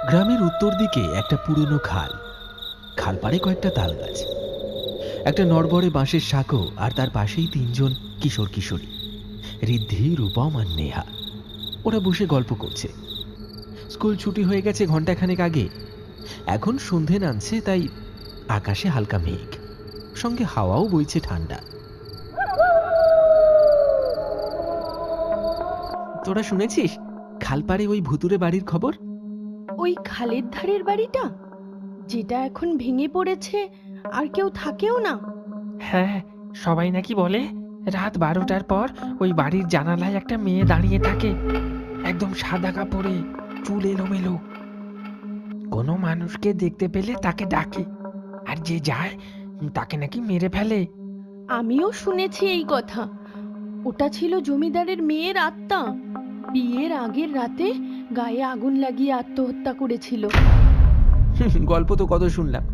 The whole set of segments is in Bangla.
গ্রামের উত্তর দিকে একটা পুরনো খাল। খাল পাড়ে কয়েকটা তাল গাছ, একটা নড়বড়ে বাঁশের সাঁকো, আর তার পাশেই তিনজন কিশোর কিশোরী, ঋদ্ধি, রূপম আর নেহা। ওরা বসে গল্প করছে। স্কুল ছুটি হয়ে গেছে ঘন্টাখানেক আগে। এখন সন্ধে নামছে, তাই আকাশে হালকা মেঘ, সঙ্গে হাওয়াও বইছে ঠান্ডা। তোরা শুনেছিস খালপাড়ে ওই ভুতুরে বাড়ির খবর? ওই খালের ধারের বাড়িটা, যেটা এখন ভেঙে পড়েছে আর কেউ থাকেও না? হ্যাঁ, সবাই নাকি বলে রাত 12টার পর ওই বাড়ির জানালায় একটা মেয়ে দাঁড়িয়ে থাকে, একদম সাদা কাপড়ে, চুল এলোমেলো। কোনো মানুষকে দেখতে পেলে তাকে ডাকে, আর যে যায় তাকে নাকি মেরে ফেলে। আমিও শুনেছি এই কথা। ওটা ছিল জমিদারের মেয়ের আত্মা। বিয়ের আগের রাতে গায়ে আগুন লাগিয়ে আত্মহত্যা করেছিল। গল্প তো কত শুনলাম,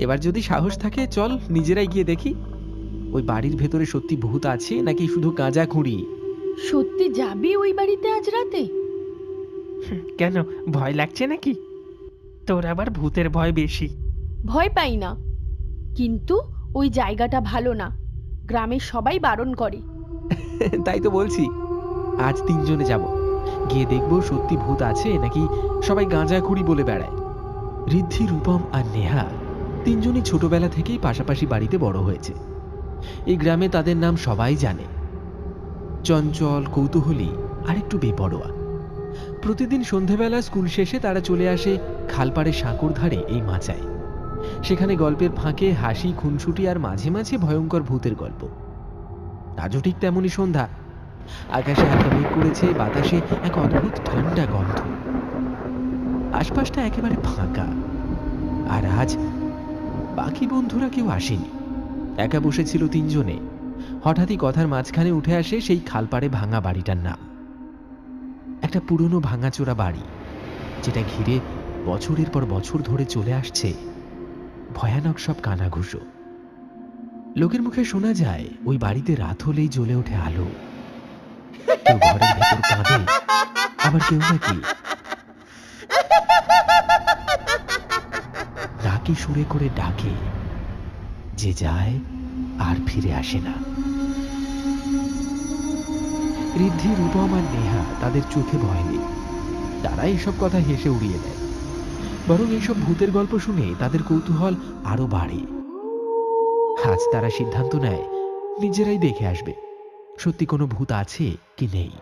এবার যদি সাহস থাকে চল নিজেরাই গিয়ে দেখি ওই বাড়ির ভেতরে সত্যি ভূত আছে নাকি শুধু গাঁজা খুঁড়ি। সত্যি যাবি ওই বাড়িতে আজ রাতে? কেন, ভয় লাগছে নাকি? তোর আবার ভূতের ভয় বেশি। ভয় পাই না, কিন্তু ওই জায়গাটা ভালো না। গ্রামের সবাই বারণ করে। তাই তো বলছি, আজ তিনজনে যাব, গিয়ে দেখবো সত্যি ভূত আছে নাকি সবাই গাঁজা খুঁড়ি বলে বেড়ায়। ঋদ্ধি, রূপম আর নেহা তিনজনই ছোটবেলা থেকেই পাশাপাশি বাড়িতে বড় হয়েছে। এই গ্রামে তাদের নাম সবাই জানে, চঞ্চল, কৌতূহলী আর একটু বেপরোয়া। প্রতিদিন সন্ধেবেলা স্কুল শেষে তারা চলে আসে খালপাড়ে সাঁকোর ধারে এই মাচায়। সেখানে গল্পের ফাঁকে হাসি, খুনসুটি আর মাঝে মাঝে ভয়ঙ্কর ভূতের গল্প। আজও ঠিক তেমনই সন্ধ্যা। আকাশে হালকা মেঘ করেছে, বাতাসে এক অদ্ভুত ঠান্ডা গন্ধ। আশপাশটা একেবারে ফাঁকা। আর আজ বাকি বন্ধুরা কেউ আসেনি, একা বসেছিল তিনজনে। হঠাৎই কথার মাঝখানে উঠে আসে সেই খালপাড়ে ভাঙা বাড়িটার নাম। একটা পুরনো ভাঙাচোরা বাড়ি, যেটা ঘিরে বছরের পর বছর ধরে চলে আসছে ভয়ানক সব কানাঘুষো। লোকের মুখে শোনা যায় ওই বাড়িতে রাত হলেই জ্বলে ওঠে আলো। কেউ ঘরের ভেতর কাঁদে, আবার কেউ নাকি রাকি সুরে করে ডাকে, যে যায় আর ফিরে আসে না। ঋদ্ধি, রূপম আর নেহা তাদের চোখে ভয় নেই। তারা এইসব কথা হেসে উড়িয়ে দেয়, বরং এইসব ভূতের গল্প শুনে তাদের কৌতূহল আরো বাড়ে। আজ তারা সিদ্ধান্ত নেয় নিজেরাই দেখে আসবে সত্যি কোনো ভূত আছে কি নেই।